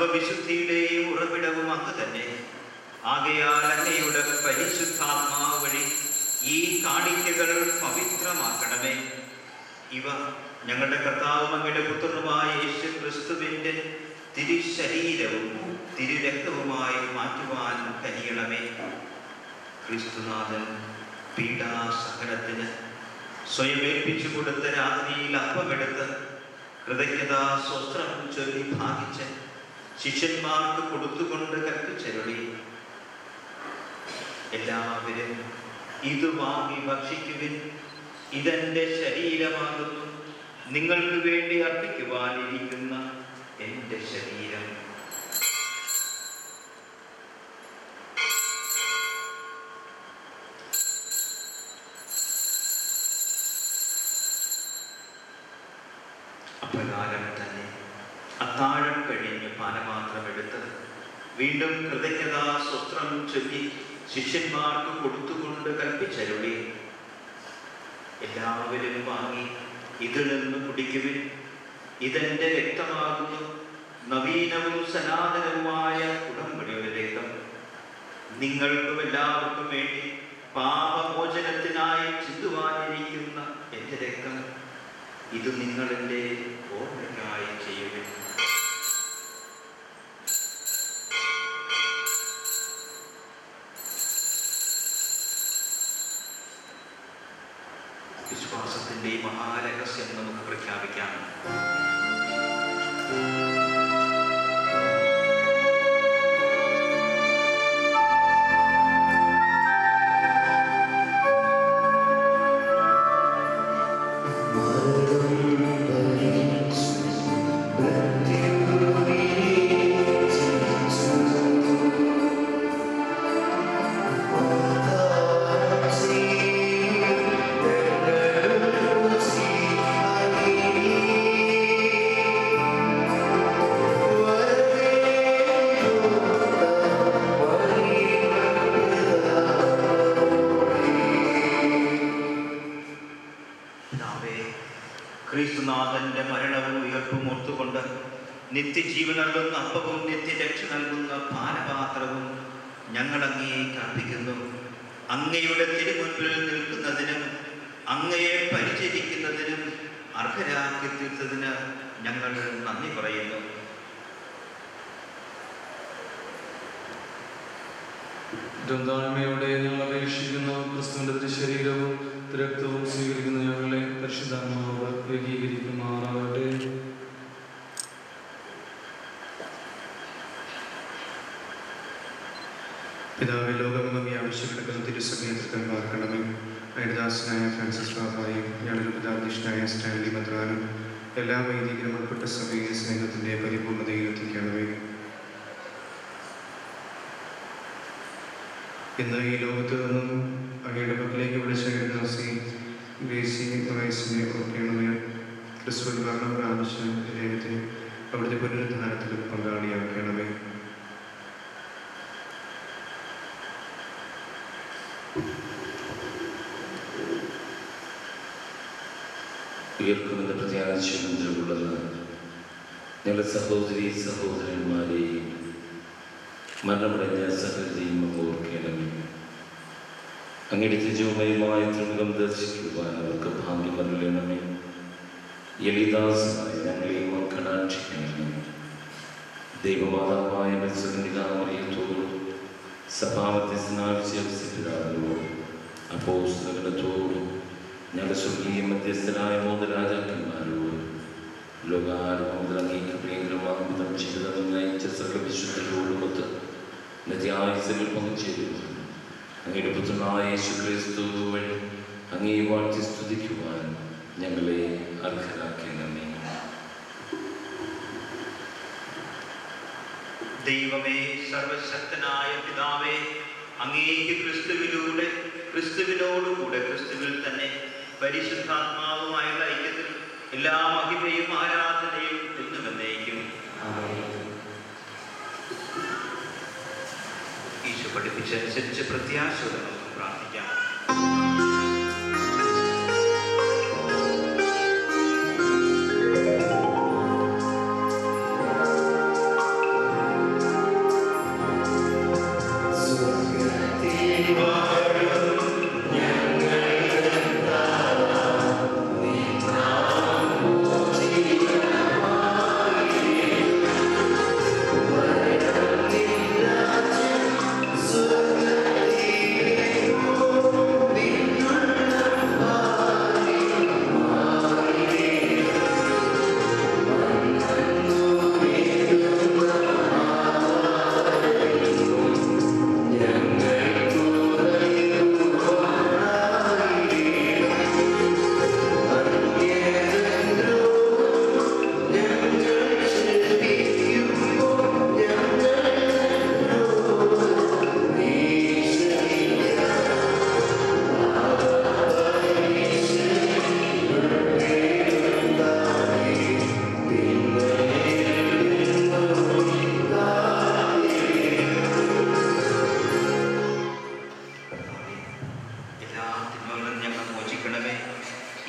സർവവിശുദ്ധിയുടെയും ഉറവിടവും അങ്ങ് തന്നെ. ആകയാൽ അങ്ങയുടെ പരിശുദ്ധാത്മാവ് വഴി ഈ കാണിക്കകൾ പവിത്രമാക്കണമേ. ഇവ ഞങ്ങളുടെ കർത്താവും അങ്ങയുടെ പുത്രനുമായ യേശു ക്രിസ്തുവിൻ്റെ തിരുശരീരവും തിരുരക്തവുമായി മാറ്റുവാൻ കഴിയണമേ. ക്രിസ്തുനാഥൻ പീഡാസഹനത്തിന് സ്വയം ഏൽപ്പിച്ചു കൊടുത്ത രാത്രിയിൽ അപ്പമെടുത്ത് കൃതജ്ഞതാ സ്വസ്ത്രം ചൊല്ലി ഭാഗിച്ച് ശിഷ്യന്മാർക്ക് കൊടുത്തുകൊണ്ട് കൽപ്പിച്ചരുളി, എല്ലാവരും ഇത് വാങ്ങി ഭക്ഷിക്കുവിൻ, ഇതെന്റെ ശരീരമാകുന്നു, നിങ്ങൾക്ക് വേണ്ടി അർപ്പിക്കുവാനിരിക്കുന്ന എൻ്റെ ശരീരം. അപ്രകാരം തന്നെ അത്താഴം കഴിഞ്ഞ് പാനപാത്രമെടുത്ത് വീണ്ടും കൃതജ്ഞതാ സ്വസ്ത്രം ചൊല്ലി ശിഷ്യന്മാർക്ക് കൊടുത്തുകൊണ്ട് കൽപ്പിച്ചരുളി, എല്ലാവരും വാങ്ങി ഇതിൽ നിന്ന് കുടിക്കുവിൻ, ഇതെന്റെ രക്തമാകുന്നു, നവീനവും സനാതനവുമായ ഉടമ്പടിയുടെ രക്തം, നിങ്ങൾക്കും എല്ലാവർക്കും വേണ്ടി പാപമോചനത്തിനായി ചിന്തുവാനിരിക്കുന്ന എൻ്റെ രക്തം. ഇത് നിങ്ങളെൻ്റെ ഓർമ്മയ്ക്കായി ചെയ്യുവിൻ. വിശ്വാസത്തിൻ്റെ മഹാരഹസ്യം നമുക്ക് പ്രഖ്യാപിക്കാം. ക്രിസ്തുനാഥന്റെ മരണവും ഉയർപ്പും ഓർത്തുകൊണ്ട് നിത്യജീവൻ നൽകുന്ന അപ്പവും നിത്യരക്ഷ നൽകുന്ന പാനപാത്രവും ഞങ്ങൾ അങ്ങേക്ക് അർപ്പിക്കുന്നു. അങ്ങയുടെ തിരുമുൻപിൽ നിൽക്കുന്നതിനും അങ്ങയെ പരിചരിക്കുന്നതിനും അർഹരാക്കി തീർത്തതിന് ഞങ്ങൾ നന്ദി പറയുന്നു. ഗ്രന്ഥാത്മയോടെ ഞങ്ങൾ അപേക്ഷിക്കുന്ന ക്രിസ്തുവിന്റെ ശരീരവും രക്തവും സ്വീകരിക്കുന്ന ഞങ്ങളെ പരിശുദ്ധാത്മാവ് ഏകീകരിക്കുമാറാകട്ടെ. പിതാവേ, ലോകമെങ്ങും ആവശ്യപ്പെടുന്ന തിരുസഭയെ പാർക്കണമേ. ഹരിദാസനായ ഫ്രാൻസിസ് ബാബായും ഞങ്ങളുടെ പിതാധ്യക്ഷനായ സ്റ്റാൻലി മദ്രാനും എല്ലാ വൈദികരും ഉൾപ്പെട്ട സഭയെ സ്നേഹത്തിൻ്റെ പരിപൂർണതയിൽ എത്തിക്കണമേ. ഇന്ന് ഈ ലോകത്ത് നിന്നും അങ്ങയുടെ പക്കലേക്ക് വിളിച്ച ഹരിദാസി ഗ്രേസി വയസ്സിനെ ഓർക്കണമേ. ക്രിസ്തുവിൽ മരണം പ്രാപിച്ച ദൈവത്തെ അവിടുത്തെ പുനരുദ്ധാരത്തിൽ പങ്കാളിയാക്കണമേ. ഉയർക്കുമെന്ന് പ്രത്യാശയുള്ളത് ഞങ്ങളുടെ സഹോദരി സഹോദരന്മാരെയും മരണമടഞ്ഞ സഹോദരിയും ഓർക്കണമേ. അങ്ങയുടെ തിരുജോമയമായ തൃമുഖം ദർശിക്കുവാൻ അവർക്ക് ഭാഗ്യം നൽകണമേ. എളിദാസനായ ഞങ്ങളെയും കടാക്ഷിക്കണമേ. ദൈവമാതാവായ മത്സരനികാമറിയത്തോടും സഭാമധ്യസ്ഥനാവിശ്യപിതാവിനോടും അപ്പോസ്തലത്തോടും ഞങ്ങളുടെ സ്വർഗീയ മധ്യസ്ഥനായ മൂന്ന് രാജാക്കന്മാരോടും ലോകാരംഭം മുതൽ അങ്ങേക്ക് പ്രിയങ്കരമാകും ചെയ്തതെന്ന് നയിച്ച സകല വിശുദ്ധരോടുമൊത്ത് നിത്യായുസ്സുകൾ പങ്കുചേരുവാൻ അങ്ങയുടെ പുത്രനായ യേശുക്രിസ്തു വഴി അങ്ങേ വാഴ്ത്തി സ്തുതിക്കുവാൻ ഞങ്ങളെ അർഹരാക്കണമേ. ദൈവമേ, സർവശക്തനായ പിതാവേ, അങ്ങേക്ക് ക്രിസ്തുവിലൂടെ ക്രിസ്തുവിനോടുകൂടെ ക്രിസ്തുവിൽ തന്നെ പരിശുദ്ധാത്മാവുമായുള്ള ഐക്യത്തിൽ എല്ലാ മഹിമയും ആരാധനയും എന്നുമെന്നേക്കും ഈശോ പഠിപ്പിച്ചനുസരിച്ച് പ്രത്യാശയോടെ നമുക്ക് പ്രാർത്ഥിക്കാം.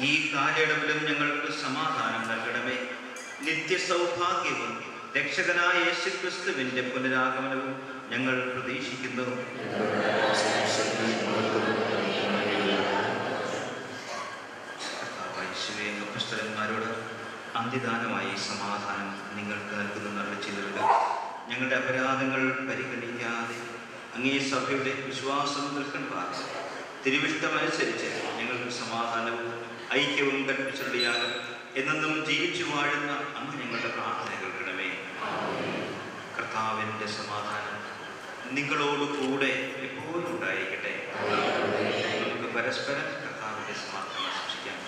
ഈ കാലയളവിലും ഞങ്ങൾക്ക് സമാധാനം നൽകണമേ. നിത്യസൗഭാഗ്യവും രക്ഷകനായ യേശുക്രിസ്തുവിന്റെ പുനരാഗമനവും ഞങ്ങൾ പ്രതീക്ഷിക്കുന്നു. അപ്പോസ്തലന്മാരോട് അന്ത്യദാനമായി സമാധാനം നിങ്ങൾക്ക് നൽകുന്നു അരുളിച്ചെയ്തിട്ടുണ്ട്. ഞങ്ങളുടെ അപരാധങ്ങൾ പരിഗണിക്കാതെ അങ്ങേ സഭയുടെ വിശ്വാസം നിൽക്കൺപാർ തിരുവിഷ്ടമനുസരിച്ച് ഞങ്ങൾക്ക് സമാധാനവും ഐക്യവും കൽപ്പിച്ചുള്ളയാലും എന്നെന്നും ജീവിച്ചു വാഴുന്ന അങ്ങ് ഞങ്ങളുടെ പ്രാർത്ഥന കേൾക്കണമേ. കർത്താവിൻ്റെ സമാധാനം നിങ്ങളോടുകൂടെ എപ്പോഴും ഉണ്ടായിരിക്കട്ടെ. നമുക്ക് പരസ്പരം കർത്താവിൻ്റെ സമാധാനം ആശംസിക്കാം.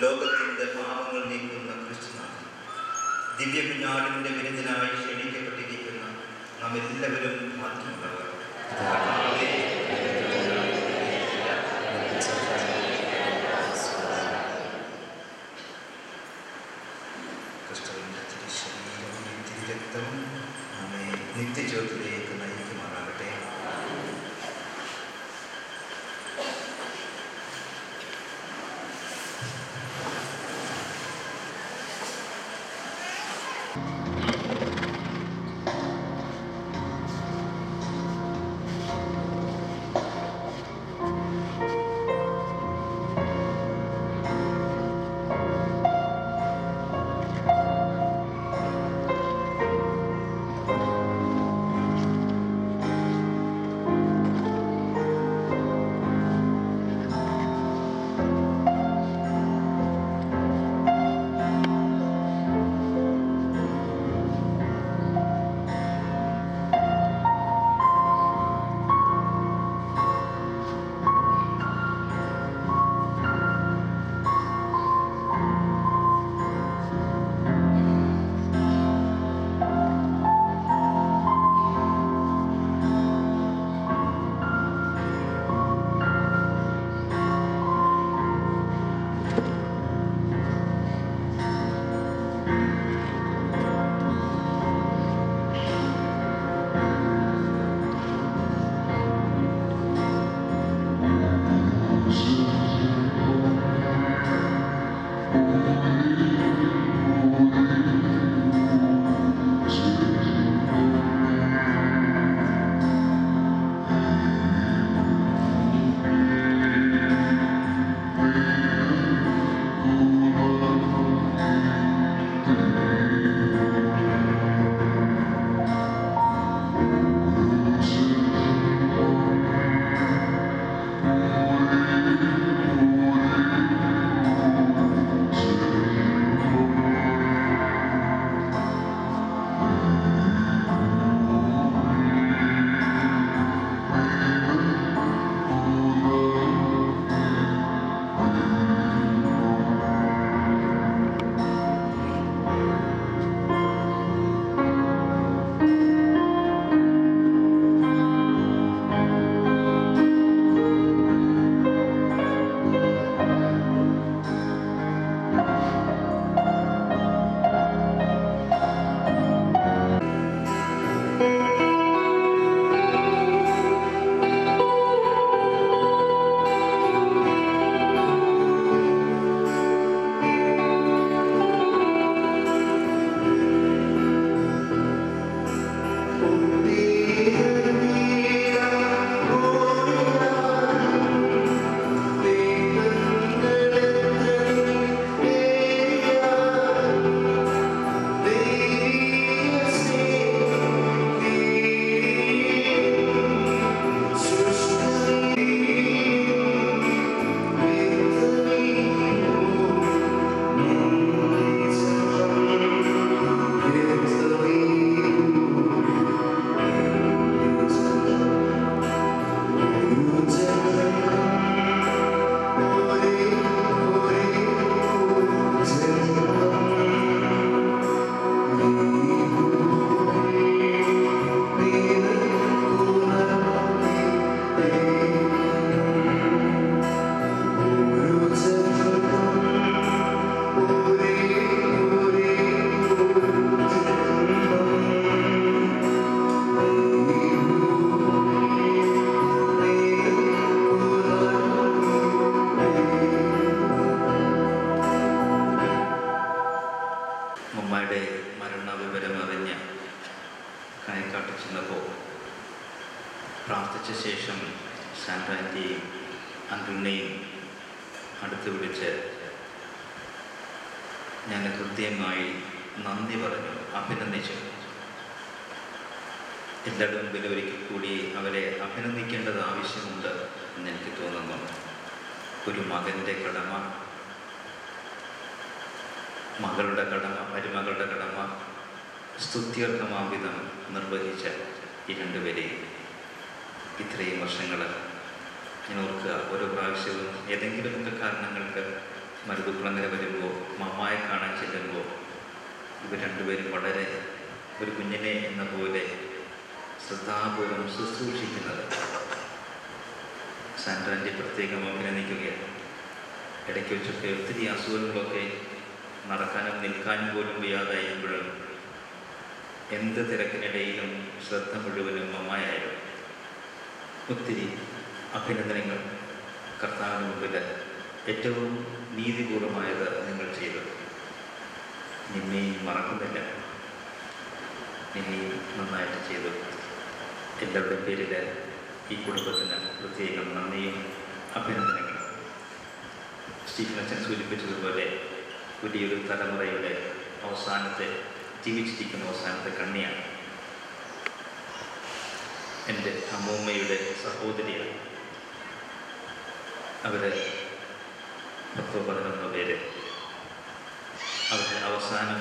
ലോകത്തിൻ്റെ പാപങ്ങൾ നീക്കുന്ന ക്രിസ്തുനാഥൻ ദിവ്യകുഞ്ഞാടിൻ്റെ വിരുദ്ധനായി ക്ഷണിക്കപ്പെട്ടിരിക്കുന്ന നാം എല്ലാവരും ഭാഗ്യമുള്ളവർ. ക്രിസ്തുവിൻ്റെ തിരുശരീരവും തിരുരക്തവും നമ്മെ നിത്യജ്യോതിയിലേക്ക് നയിക്കുമാറാകട്ടെ. മമ്മയുടെ മരണവിവരമറിഞ്ഞ് കായക്കാട്ട് ചെന്നപ്പോൾ പ്രാർത്ഥിച്ച ശേഷം സാൻഡ്രാൻ്റെയും അങ്കിളിനെയും അടുത്ത് വിളിച്ച് ഞാൻ ഹൃദ്യമായി നന്ദി പറഞ്ഞു, അഭിനന്ദിച്ചു. എല്ലാവരുടെ മുമ്പിൽ ഒരിക്കൽ കൂടി അവരെ അഭിനന്ദിക്കേണ്ടത് ആവശ്യമുണ്ട് എന്നെനിക്ക് തോന്നുന്നു. ഒരു മകൻ്റെ കടമ, മകളുടെ കടമ, മരുമകളുടെ കടമ സ്തുത്യർഹമാവിധം നിർവഹിച്ച ഈ രണ്ടുപേരെയും ഇത്രയും വർഷങ്ങൾ ഞാൻ ഓർക്കുക. ഓരോ പ്രാവശ്യവും ഏതെങ്കിലുമൊക്കെ കാരണങ്ങൾക്ക് മരുതുക്കുളങ്ങര വരുമ്പോൾ, മമ്മായെ കാണാൻ ചെല്ലുമ്പോൾ ഇവർ രണ്ടുപേരും വളരെ ഒരു കുഞ്ഞിനെ എന്ന പോലെ ശ്രദ്ധാപൂർവം ശുശ്രൂഷിക്കുന്നത് സാൻഡ്രാൻ്റെ പ്രത്യേകം അഭിനന്ദിക്കുകയാണ്. ഇടയ്ക്ക് വെച്ചൊക്കെ ഒത്തിരി അസുഖങ്ങളൊക്കെ നടക്കാനും നിൽക്കാനും പോലും വയ്യാതായപ്പോഴും എന്ത് തിരക്കിനിടയിലും ശ്രദ്ധ മുഴുവനും മമ്മായായിരുന്നു. ഒത്തിരി അഭിനന്ദനങ്ങൾ. കർത്താവിന് മുമ്പിൽ ഏറ്റവും നീതിപൂർവമായത് നിങ്ങൾ ചെയ്തു. നിന്നെയും മറക്കുന്നില്ല, നിന്നെയും നന്നായിട്ട് ചെയ്തു. എല്ലാവരുടെയും പേരിൽ ഈ കുടുംബത്തിന് പ്രത്യേകം നന്ദിയും അഭിനന്ദനങ്ങളും. സ്റ്റീഫൻ അച്ഛൻ സൂചിപ്പിച്ചതുപോലെ വലിയൊരു തലമുറയുടെ ജീവിച്ചിരിക്കുന്ന അവസാനത്തെ കണ്ണിയാണ്. എൻ്റെ അമ്മൂമ്മയുടെ സഹോദരിയാണ്. അവർ 10-11 പേര്. അവരുടെ അവസാനം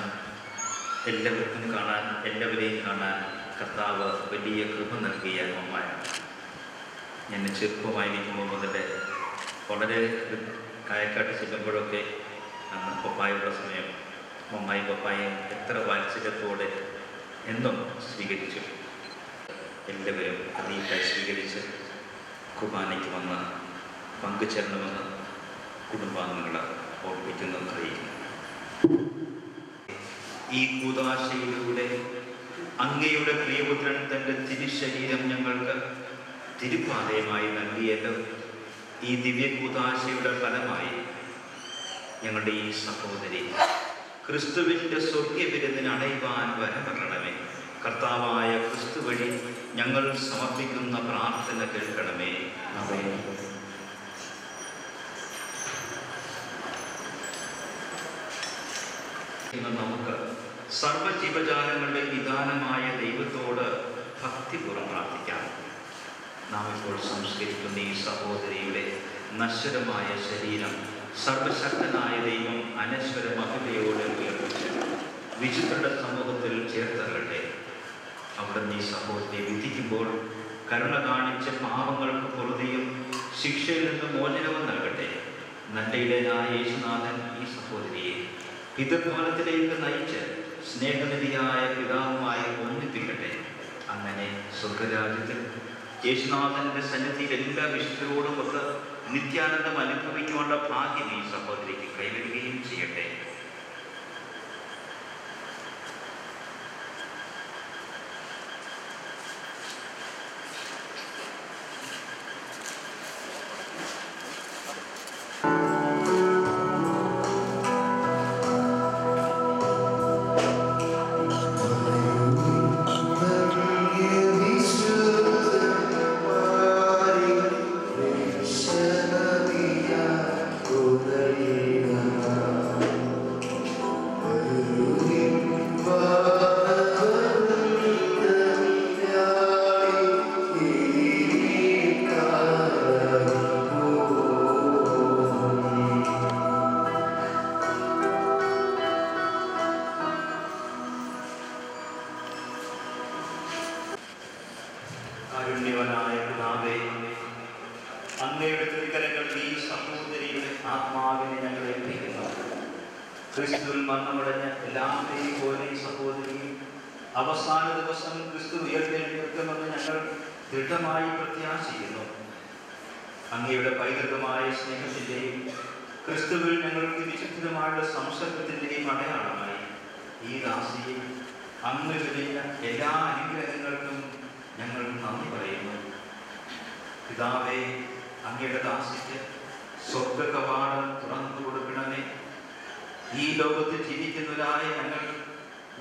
എല്ലാവരെയും കാണാൻ കർത്താവ് വലിയ കൃപ നൽകിയ അമ്മയാണ്. ഞാൻ ചെറുപ്പമായിരിക്കുമ്പോൾ മുതൽ വളരെ കായക്കാട്ട് ചെല്ലുമ്പോഴൊക്കെ അന്ന് പപ്പായുള്ള സമയം മമ്മായും പപ്പായും എത്ര വാത്സല്യത്തോടെ എന്നും സ്വീകരിച്ചു. എല്ലാവരും അതീതായി സ്വീകരിച്ച് കുർബാനയ്ക്ക് വന്ന് പങ്കുചേരണമെന്ന് കുടുംബാംഗങ്ങളെ ഓർമ്മിക്കുന്നു, അറിയിക്കുന്നു. ഈ കൂദാശയിലൂടെ അങ്ങയുടെ പ്രിയപുത്രൻ തൻ്റെ തിരുശരീരം ഞങ്ങൾക്ക് തിരുപ്പാതയമായി നൽകിയല്ലോ. ഈ ദിവ്യ കൂദാശയുടെ ഫലമായി ഞങ്ങളുടെ ഈ സഹോദരി ക്രിസ്തുവിൻ്റെ സ്വർഗ്ഗവിരുന്നിന് അണയുവാൻ വരപ്പെടണമേ. കർത്താവായ ക്രിസ്തു വഴി ഞങ്ങൾ സമർപ്പിക്കുന്ന പ്രാർത്ഥന കേൾക്കണമേ. ആമേൻ. നമുക്ക് സർവ്വജീവജാലങ്ങളുടെ നിദാനമായ ദൈവത്തോട് ഭക്തിപൂർവ്വം പ്രാർത്ഥിക്കാം. നാം ഇപ്പോൾ സംസ്കരിക്കുന്ന ഈ സഹോദരിയുടെ നശ്വരമായ ശരീരം സർവശക്തനായ ദൈവം അനശ്വര മഹിമയോടെ ഉയർപ്പിച്ച് വിശുദ്ധരുടെ സമൂഹത്തിൽ ചേർത്തരട്ടെ. അവിടുന്ന് ഈ സഹോദരിയെ വിധിക്കുമ്പോൾ കരുണ കാണിച്ച പാപങ്ങൾക്ക് പൊറുതിയും ശിക്ഷയിൽ നിന്ന് മോചനവും നൽകട്ടെ. നല്ല ഇടയനായ യേശുനാഥൻ ഈ സഹോദരിയെ പിതൃഭവനത്തിലേക്ക് നയിച്ച് സ്നേഹനിധിയായ പിതാവുമായി ഒന്നിപ്പിക്കട്ടെ. അങ്ങനെ സ്വർഗരാജ്യത്തിൽ യേശുനാഥന്റെ സന്നിധിയിൽ എല്ലാ വിശുദ്ധരോടും ഒക്കെ നിത്യാനന്ദം അനുഭവിക്കേണ്ട ഭാഗ്യം ഈ സഹോദരിക്ക് കൈവരികയും ചെയ്യട്ടെ. കാരുണ്യവനായ പിതാവേ, അങ്ങയുടെ തിരുക്കരങ്ങളിൽ ഈ സഹോദരിയുടെ ആത്മാവിനെ ഞങ്ങൾ ഏൽപ്പിക്കുന്നു. ക്രിസ്തുവിൽ മരണമടഞ്ഞ എല്ലാവരെയും പോലെ ഈ സഹോദരിയും അവസാന ദിവസം ക്രിസ്തു ഉയർത്തെഴുന്നേൽക്കുമെന്ന് ഞങ്ങൾ ദൃഢമായി പ്രത്യാശിക്കുന്നു. അങ്ങയുടെ പൈതൃകമായ സ്നേഹത്തിൻ്റെയും ക്രിസ്തുവിൽ ഞങ്ങൾക്ക് വിശുദ്ധമായ സംസർഗത്തിൻ്റെയും അടയാളമായി ഈ ദാസിയെ അങ്ങ് ചൊരിഞ്ഞ എല്ലാ അനുഗ്രഹങ്ങൾക്കും ഞങ്ങൾ നന്ദി പറയുന്നു. പിതാവേ, അങ്ങയുടെ ദാസിക്ക് സ്വർഗ കവാടം തുറന്നു കൊടുക്കണമേ. ഈ ലോകത്ത് ജീവിക്കുന്നവരായ ഞങ്ങൾ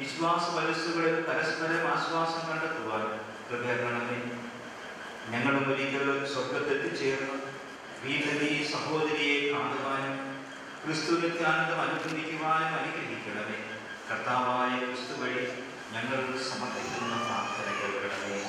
വിശ്വാസ മനസ്സുകളിൽ പരസ്പരം ആശ്വാസം കണ്ടെത്തുവാൻ കൃപയരണമേ. ഞങ്ങളും ഒരിക്കൽ സ്വർഗത്തെത്തിച്ചേർന്ന് വീണ്ടും ഈ സഹോദരിയെ കാണുവാനും ക്രിസ്തു നിത്യാനന്ദം അനുഭവിക്കുവാനും അനുഗ്രഹിക്കണമേ. കർത്താവായ ക്രിസ്തു വഴി ഞങ്ങൾ സമർപ്പിക്കുന്ന പ്രാർത്ഥന കേൾക്കണമേ.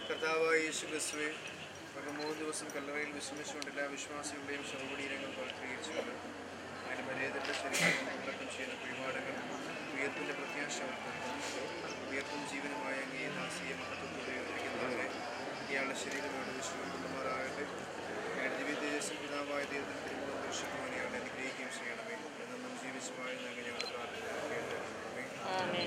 കർത്താവായ യേശുക്രിസ്തുവേ, 3 ദിവസം കല്ലറയിൽ വിശ്രമിച്ചുകൊണ്ട് എല്ലാ വിശ്വാസികളുടെയും ശവകുടീരങ്ങൾ പവിത്രീകരിച്ചുകൊണ്ട് അതിൻ്റെ പരേതരുടെ ശരീരം അടക്കം ചെയ്യുന്ന കുഴിപാടുകൾ ഉയർപ്പിൻ്റെ പ്രത്യാശ ഉയർപ്പും ജീവനുമായ അങ്ങേ ദാസിയെ മഹത്വത്തോടെ ഉദ്ധരിക്കുന്നവരെ ഇയാളുടെ ശരീരമാണ് വിശ്രമിക്കുന്നവരാകട്ടെ. അയാളുടെ ദിവ്യ തേജസ്സിൽ പിതാവായ ദൈവത്തിന് തിരുമുഖം ദർശിക്കുവാൻ ഇയാളെ അനുഗ്രഹിക്കുകയും ചെയ്യണമേ. എന്നും ജീവിച്ചുമായി ഞങ്ങൾ ഞങ്ങളുടെ പ്രാർത്ഥന കേൾക്കണമേ.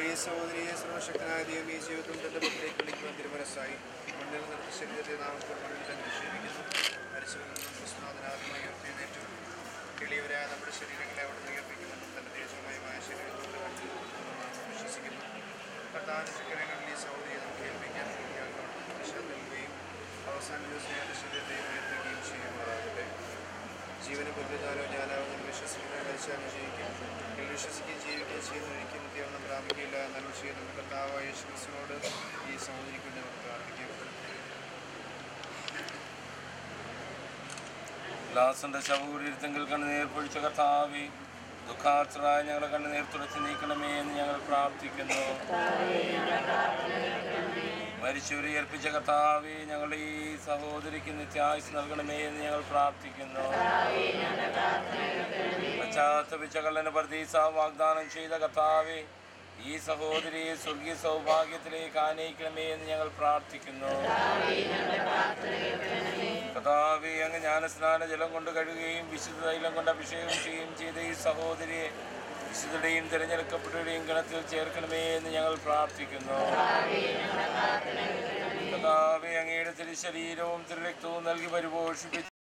ഈ സഹോദരിയെ സർവശക്തനായ ദൈവം ഈ ജീവിതത്തിൽ തൻ്റെ പുറത്തേക്ക് വിളിക്കുവാൻ തിരുമനസ്സായി. മണ്ണിൽ നിർത്ത ശരീരത്തെ നാം ഇപ്പോൾ മണ്ണിൽ തന്നെ നിക്ഷേപിക്കുന്നു. മരിച്ചവരിൽ നിന്നും ക്രിസ്തുനാഥനാത്മയെ ഉയർത്തിയേറ്റു എളിയവരായ നമ്മുടെ ശരീരങ്ങളെ അവിടെ ഉയർപ്പിക്കുമെന്നും തൻ്റെ തേജോമയമായ ശരീരത്തോടെ വിശ്വസിക്കുന്നു. കർത്താവിൻ്റെ ശിഖരങ്ങളിൽ ഈ സഹോദരിയെ നമുക്ക് ഏൽപ്പിക്കാൻ ദിശ നൽകുകയും അവസാന ദിവസം അയാളുടെ ശരീരത്തെ ഉയർത്തുകയും ചെയ്യുമാറാകട്ടെ. ജീവന് പുല്ലുകാലോ ഞാനാവുന്ന വിശ്വസിക്കുന്ന മരിച്ചാലും ജീവിക്കും. വിശ്വസിക്കുകയും ജീവിക്കുകയും ചെയ്യുന്നവരിക്കും നിത്യാവണം പ്രാപിക്കുകയില്ല എന്നാലും ചെയ്യുന്ന കർത്താവായ യേശുക്രിസ്തുവിനോട് ഈ സഹോദരിക്ക് വേണ്ടി നമുക്ക് പ്രാർത്ഥിക്കും. ലാസന്റെ ശവകുടീരത്തെങ്കിൽ കണ്ണുനീർ പൊഴിച്ച കർത്താവേ, ദുഃഖാർത്തരായ ഞങ്ങളെ കണ്ണുനീർ തുടച്ച് നീക്കണമേ എന്ന് ഞങ്ങൾ പ്രാർത്ഥിക്കുന്നു. മരിച്ചവരെ ഏൽപ്പിച്ച കർത്താവേ, ഞങ്ങളുടെ ഈ സഹോദരിക്ക് നിത്യായുസ് നൽകണമേ എന്ന് ഞങ്ങൾ പ്രാർത്ഥിക്കുന്നു. പശ്ചാത്തപിച്ച കള്ളന് പർദീസ വാഗ്ദാനം ചെയ്ത കർത്താവേ, ഈ സഹോദരിയെ സ്വർഗീയ സൗഭാഗ്യത്തിലേക്ക് ആനയിക്കണമേ എന്ന് ഞങ്ങൾ പ്രാർത്ഥിക്കുന്നു. കർത്താവേ, അങ്ങ് ജ്ഞാനസ്നാന ജലം കൊണ്ട് കഴുകുകയും വിശുദ്ധ തൈലം കൊണ്ട് അഭിഷേകം ചെയ്യുകയും ചെയ്ത ഈ സഹോദരിയെ വിശുദ്ധയുടെയും തിരഞ്ഞെടുക്കപ്പെട്ടവരുടെയും ഗണത്തിൽ ചേർക്കണമേ എന്ന് ഞങ്ങൾ പ്രാർത്ഥിക്കുന്നു. കർത്താവേ, അങ്ങയുടെ തിരുശരീരവും തിരുരക്തവും നൽകി പരിപോഷിപ്പിച്ച